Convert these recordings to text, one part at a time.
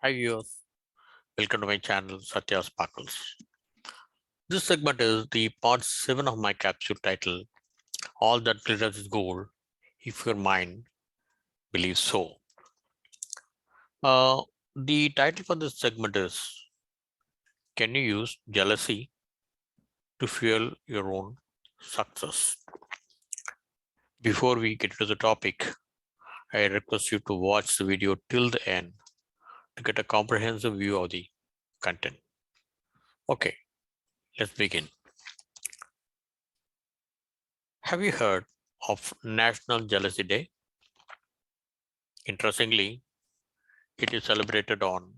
Hi viewers, welcome to my channel Satya Sparkles. This segment is the part 7 of my capsule titled All That Glitters is Gold If Your Mind Believes So. The title for this segment is Can You Use Jealousy to Fuel Your Own Success? Before we get to the topic, I request you to watch the video till the end to get a comprehensive view of the content. Okay, let's begin. Have you heard of National Jealousy Day? Interestingly, it is celebrated on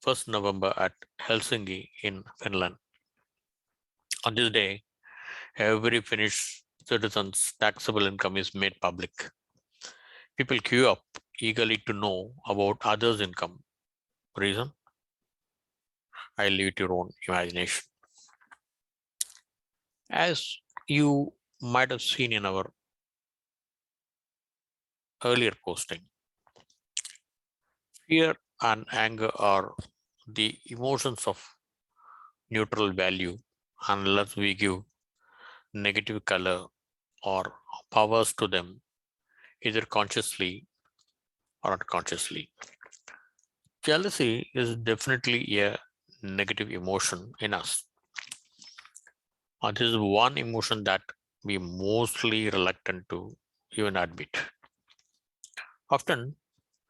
1st November at Helsinki in Finland. On this day, every Finnish citizen's taxable income is made public. People queue up eagerly to know about others' income. Reason? I leave it to your own imagination. As you might have seen in our earlier posting, fear and anger are the emotions of neutral value unless we give negative color or powers to them, either consciously or unconsciously. Jealousy is definitely a negative emotion in us. This is one emotion that we mostly reluctant to even admit. Often,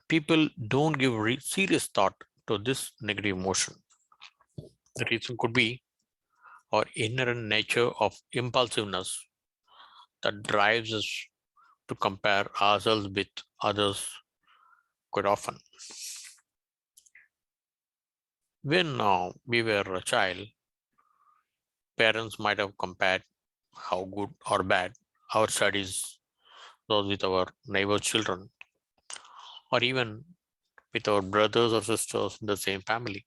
people don't give serious thought to this negative emotion. The reason could be our inherent nature of impulsiveness that drives us to compare ourselves with others quite often. When we were a child, parents might have compared how good or bad our studies was with our neighbor children, or even with our brothers or sisters in the same family.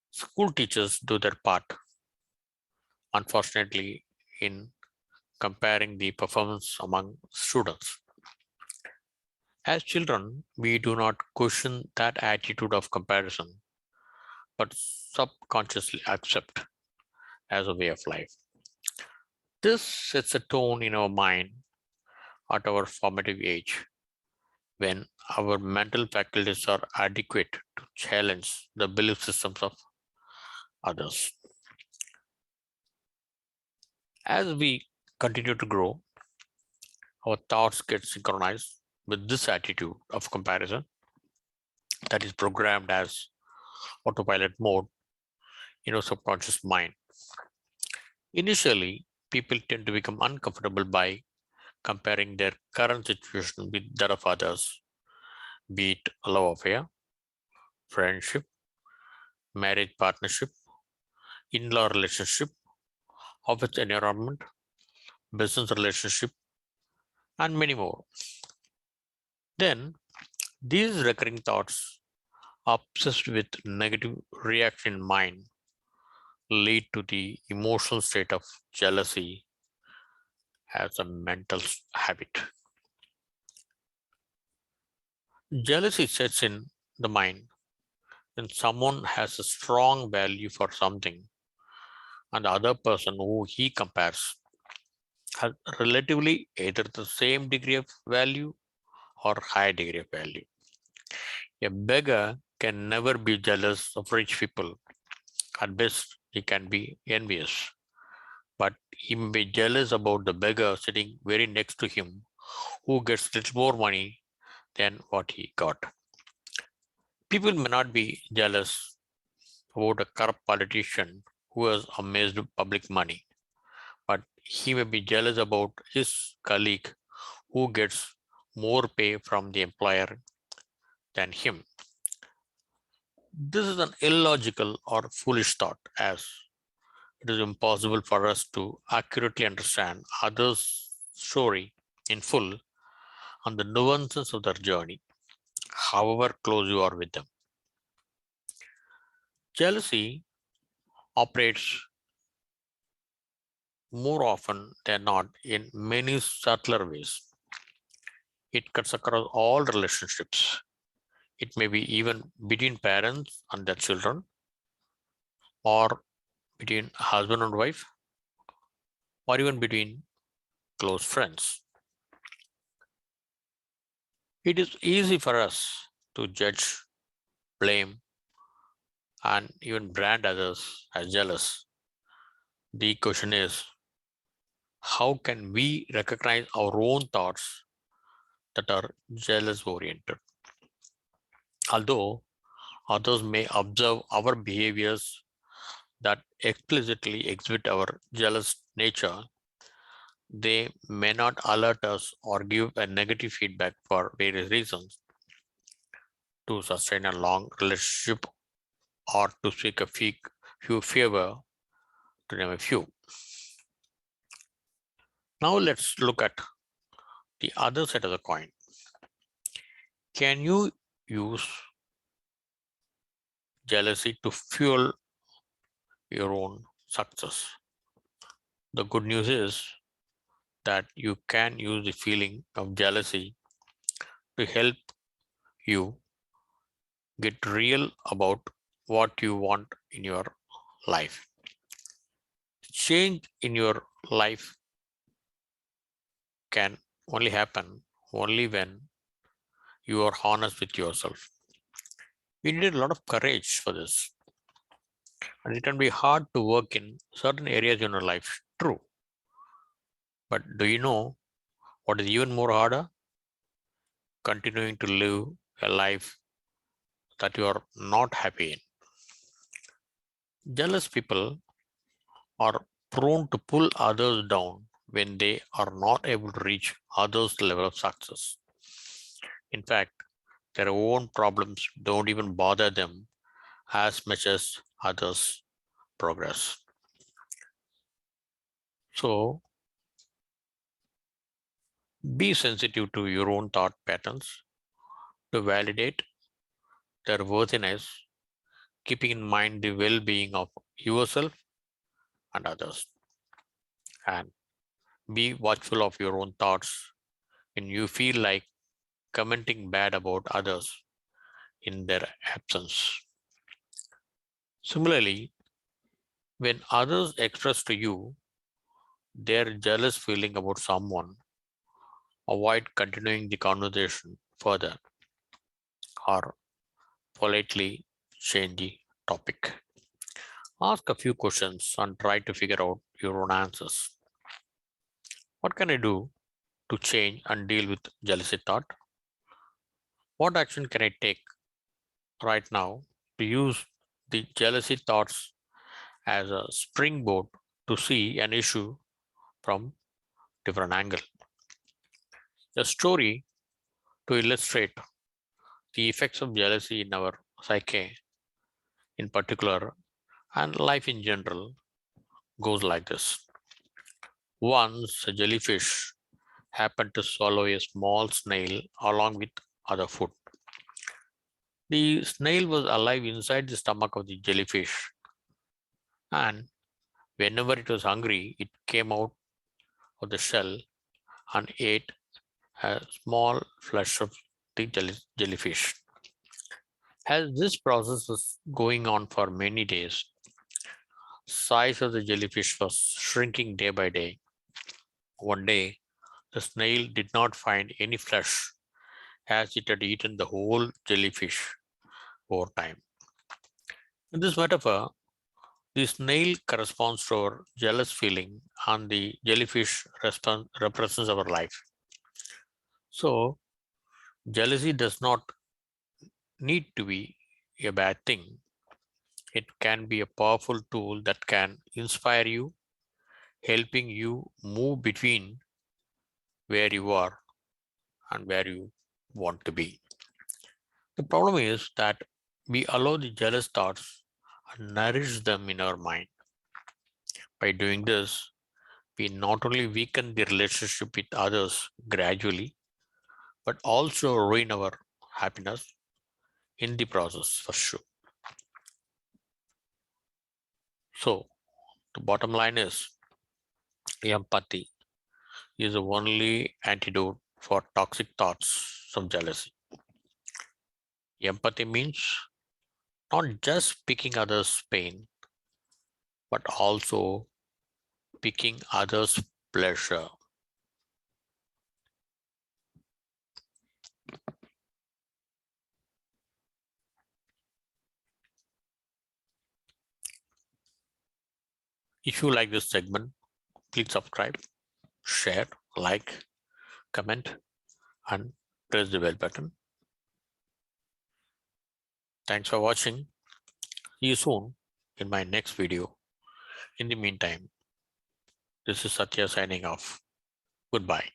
School teachers do their part, unfortunately, in comparing the performance among students. As children, we do not question that attitude of comparison, but subconsciously accept as a way of life. This sets a tone in our mind at our formative age when our mental faculties are adequate to challenge the belief systems of others. As we continue to grow, our thoughts get synchronized with this attitude of comparison that is programmed as autopilot mode in our subconscious mind. Initially, people tend to become uncomfortable by comparing their current situation with that of others, be it a love affair, friendship, marriage partnership, in-law relationship, office environment, business relationship, and many more. Then these recurring thoughts, obsessed with negative reaction in mind, lead to the emotional state of jealousy as a mental habit. Jealousy sets in the mind when someone has a strong value for something and the other person who he compares has relatively either the same degree of value or high degree of value. A beggar can never be jealous of rich people. At best, he can be envious, but he may be jealous about the beggar sitting very next to him who gets little more money than what he got. People may not be jealous about a corrupt politician who has amassed public money, but he may be jealous about his colleague who gets more pay from the employer than him. This is an illogical or foolish thought, as it is impossible for us to accurately understand others' story in full and the nuances of their journey, however close you are with them. Jealousy operates more often than not in many subtler ways. It cuts across all relationships. It may be even between parents and their children, or between husband and wife, or even between close friends. It is easy for us to judge, blame, and even brand others as jealous. The question is, how can we recognize our own thoughts that are jealous oriented? Although others may observe our behaviors that explicitly exhibit our jealous nature, they may not alert us or give a negative feedback for various reasons. To sustain a long relationship or to seek a few favor, to name a few. Now let's look at the other side of the coin. Can you use jealousy to fuel your own success? The good news is that you can use the feeling of jealousy to help you get real about what you want in your life. Change in your life can only happen only when you are honest with yourself. You need a lot of courage for this, and it can be hard to work in certain areas in your life. True. But do you know what is even more harder? Continuing to live a life that you are not happy in. Jealous people are prone to pull others down when they are not able to reach others' level of success. In fact, their own problems don't even bother them as much as others' progress. So, be sensitive to your own thought patterns to validate their worthiness, keeping in mind the well being of yourself and others. And be watchful of your own thoughts when you feel like commenting bad about others in their absence. Similarly, when others express to you their jealous feeling about someone, avoid continuing the conversation further or politely change the topic. Ask a few questions and try to figure out your own answers. What can I do to change and deal with jealousy thought? What action can I take right now to use the jealousy thoughts as a springboard to see an issue from different angle? A story to illustrate the effects of jealousy in our psyche in particular and life in general goes like this. Once a jellyfish happened to swallow a small snail along with other food. The snail was alive inside the stomach of the jellyfish, and whenever it was hungry, it came out of the shell and ate a small flesh of the jellyfish. As this process was going on for many days, size of the jellyfish was shrinking day by day. One day, the snail did not find any flesh as it had eaten the whole jellyfish over time. In this metaphor, the snail corresponds to our jealous feeling and the jellyfish represents our life. So, jealousy does not need to be a bad thing. It can be a powerful tool that can inspire you, helping you move between where you are and where you want to be. The problem is that we allow the jealous thoughts and nourish them in our mind. By doing this, we not only weaken the relationship with others gradually, but also ruin our happiness in the process for sure. So, the bottom line is empathy is the only antidote for toxic thoughts of jealousy. Empathy means not just picking others' pain, but also picking others' pleasure. If you like this segment, please subscribe, share, like, comment, and press the bell button. Thanks for watching. See you soon in my next video. In the meantime, this is Satya signing off. Goodbye.